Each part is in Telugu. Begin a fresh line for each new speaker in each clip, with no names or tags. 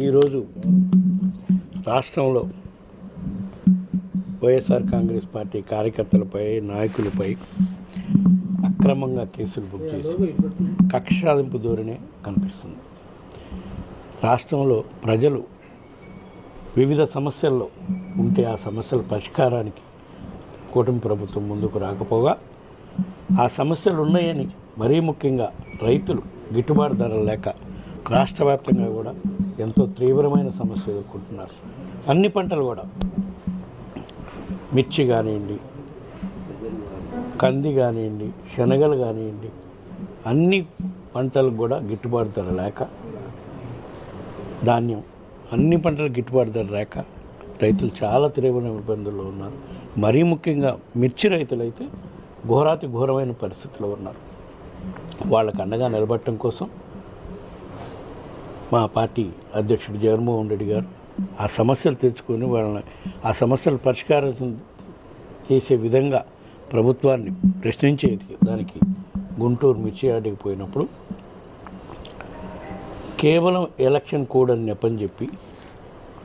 ఈరోజు రాష్ట్రంలో వైఎస్ఆర్ కాంగ్రెస్ పార్టీ కార్యకర్తలపై నాయకులపై అక్రమంగా కేసులు బుక్ చేసి కక్ష సాధింపు ధోరణి కనిపిస్తుంది. రాష్ట్రంలో ప్రజలు వివిధ సమస్యల్లో ఉంటే ఆ సమస్యల పరిష్కారానికి కూటమి ప్రభుత్వం ముందుకు రాకపోగా ఆ సమస్యలు ఉన్నాయని మరీ ముఖ్యంగా రైతులు గిట్టుబాటు ధరలు లేక రాష్ట్ర వ్యాప్తంగా కూడా ఎంతో తీవ్రమైన సమస్య ఎదుర్కొంటున్నారు. అన్ని పంటలు కూడా మిర్చి కానివ్వండి, కంది కానివ్వండి, శనగలు కానివ్వండి, అన్ని పంటలకు కూడా గిట్టుబాటు ధర లేక, ధాన్యం అన్ని పంటలకు గిట్టుబాటు ధర లేక రైతులు చాలా తీవ్రమైన ఇబ్బందుల్లో ఉన్నారు. మరీ ముఖ్యంగా మిర్చి రైతులైతే ఘోరాతి ఘోరమైన పరిస్థితుల్లో ఉన్నారు. వాళ్ళకు అండగా నిలబడటం కోసం మా పార్టీ అధ్యక్షుడు జగన్మోహన్ రెడ్డి గారు ఆ సమస్యలు తెచ్చుకొని వాళ్ళని ఆ సమస్యలు పరిష్కారం చేసే విధంగా ప్రభుత్వాన్ని ప్రశ్నించేది దానికి గుంటూరు మిర్చి యార్డుకి పోయినప్పుడు కేవలం ఎలక్షన్ కోడ్ అని నెప్పని చెప్పి,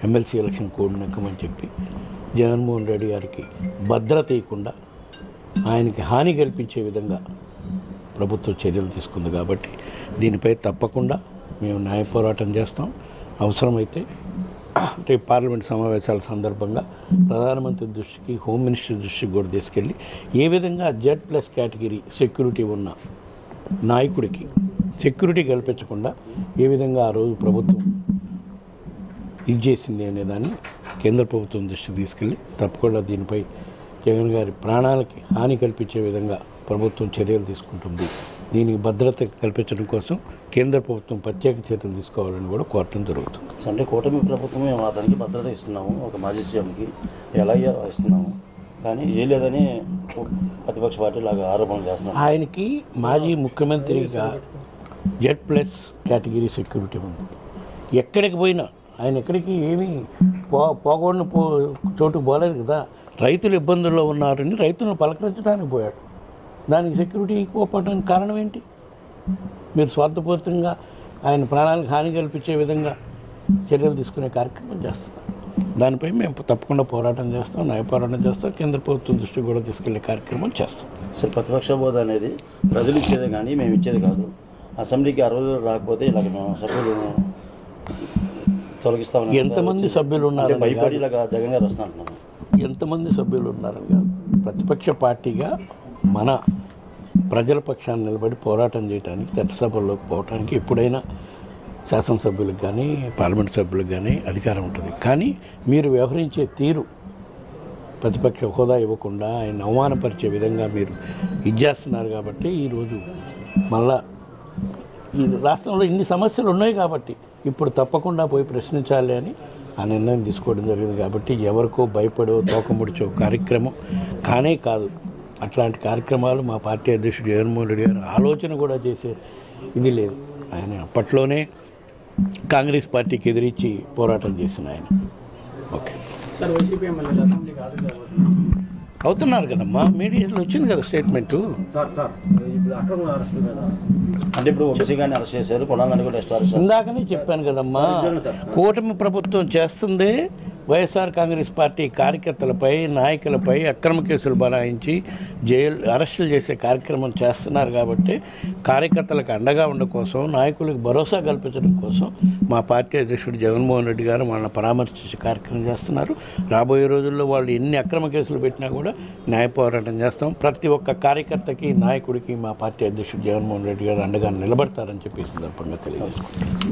ఎమ్మెల్సీ ఎలక్షన్ కోడ్ నెక్కమని చెప్పి జగన్మోహన్ రెడ్డి గారికి భద్రత ఇవ్వకుండా ఆయనకి హాని కల్పించే విధంగా ప్రభుత్వం చర్యలు తీసుకుంది. కాబట్టి దీనిపై తప్పకుండా మేము న్యాయ పోరాటం చేస్తాం. అవసరమైతే రేపు పార్లమెంట్ సమావేశాల సందర్భంగా ప్రధానమంత్రి దృష్టికి, హోమ్ మినిస్టర్ దృష్టికి కూడా తీసుకెళ్ళి ఏ విధంగా Z+ కేటగిరీ సెక్యూరిటీ ఉన్న నాయకుడికి సెక్యూరిటీ కల్పించకుండా ఏ విధంగా ఆ రోజు ప్రభుత్వం ఇది చేసింది అనేదాన్ని కేంద్ర ప్రభుత్వం దృష్టికి తీసుకెళ్ళి తప్పకుండా దీనిపై జగన్ గారి ప్రాణాలకి హాని కల్పించే విధంగా ప్రభుత్వం చర్యలు తీసుకుంటుంది. దీనికి భద్రత కల్పించడం కోసం కేంద్ర ప్రభుత్వం ప్రత్యేక చర్యలు తీసుకోవాలని కూడా కోరటం జరుగుతుంది.
అంటే కూటమి ప్రభుత్వం మేము అతనికి భద్రత ఇస్తున్నాము, ఒక మాజీ సీఎంకి ఎలా ఇస్తున్నాము, కానీ ఏ లేదని ప్రతిపక్ష పార్టీ లాగా ఆరోపణలు చేస్తున్నాం.
ఆయనకి మాజీ ముఖ్యమంత్రిగా Z+ కేటగిరీ సెక్యూరిటీ ఉంది. ఎక్కడికి పోయినా ఆయన ఎక్కడికి ఏమీ పోగొడిన చోటుకు పోలేదు కదా. రైతులు ఇబ్బందుల్లో ఉన్నారని రైతులను పలకరించడానికి పోయాడు. దానికి సెక్యూరిటీ ఇవ్వకపోవడానికి కారణం ఏంటి? మీరు స్వార్థపూరితంగా ఆయన ప్రాణాలకు హాని కల్పించే విధంగా చర్యలు తీసుకునే కార్యక్రమం చేస్తున్నారు. దానిపై మేము తప్పకుండా పోరాటం చేస్తాం, న్యాయ పోరాటం చేస్తాం. కేంద్ర ప్రభుత్వం దృష్టికి కూడా తీసుకెళ్లే కార్యక్రమం చేస్తాం.
అసలు ప్రతిపక్ష హోదా అనేది ప్రజలు ఇచ్చేదే కానీ మేము ఇచ్చేది కాదు. అసెంబ్లీకి 60 రాకపోతే ఇలాగ మేము సభ్యులు తొలగిస్తామని
ఎంతమంది సభ్యులు ఉన్నారు?
భయపడి ఇలాగా జగన్ గారు వస్తున్నారు.
ఎంతమంది సభ్యులు ఉన్నారని కాదు, ప్రతిపక్ష పార్టీగా మన ప్రజల పక్షాన్ని నిలబడి పోరాటం చేయడానికి, చట్టసభల్లోకి పోవడానికి ఎప్పుడైనా శాసనసభ్యులకు కానీ పార్లమెంట్ సభ్యులకు కానీ అధికారం ఉంటుంది. కానీ మీరు వ్యవహరించే తీరు ప్రతిపక్ష హోదా ఇవ్వకుండా ఆయన అవమానపరిచే విధంగా మీరు ఇచ్చేస్తున్నారు. కాబట్టి ఈరోజు మళ్ళా ఈ రాష్ట్రంలో ఇన్ని సమస్యలు ఉన్నాయి కాబట్టి ఇప్పుడు తప్పకుండా పోయి ప్రశ్నించాలి అని ఆ నిర్ణయం తీసుకోవడం జరిగింది. కాబట్టి ఎవరికో భయపడో తోకముడిచో కార్యక్రమం కానే కాదు. అట్లాంటి కార్యక్రమాలు మా పార్టీ అధ్యక్షుడు జగన్మోహన్ రెడ్డి గారు ఆలోచన కూడా చేసే ఇది లేదు. ఆయన అప్పట్లోనే కాంగ్రెస్ పార్టీకి ఎదిరించి పోరాటం చేసిన ఆయన. Okay
sir, YCP MLA assembly కాదు
అవుతున్నారు కదమ్మా, మీడియాలో వచ్చింది కదా స్టేట్మెంటు.
అంటే ఇప్పుడు వంశీ గారిని అరెస్ట్ చేశారు, కొడాలని కూడా అరెస్ట్.
ఇందాకనే చెప్పాను కదమ్మా, కూటమి ప్రభుత్వం చేస్తుంది వైఎస్ఆర్ కాంగ్రెస్ పార్టీ కార్యకర్తలపై, నాయకులపై అక్రమ కేసులు బనాయించి అరెస్టులు చేసే కార్యక్రమం చేస్తున్నారు. కాబట్టి కార్యకర్తలకు అండగా ఉండడం కోసం, నాయకులకు భరోసా కల్పించడం కోసం మా పార్టీ అధ్యక్షుడు జగన్మోహన్ రెడ్డి గారు వాళ్ళని పరామర్శించే కార్యక్రమం చేస్తున్నారు. రాబోయే రోజుల్లో వాళ్ళు ఎన్ని అక్రమ కేసులు పెట్టినా కూడా న్యాయ పోరాటం చేస్తాం. ప్రతి ఒక్క కార్యకర్తకి, నాయకుడికి మా పార్టీ అధ్యక్షుడు జగన్మోహన్ రెడ్డి గారు అండగా నిలబడతారని చెప్పి ఈ సందర్భంగా తెలియజేసుకుంటాం.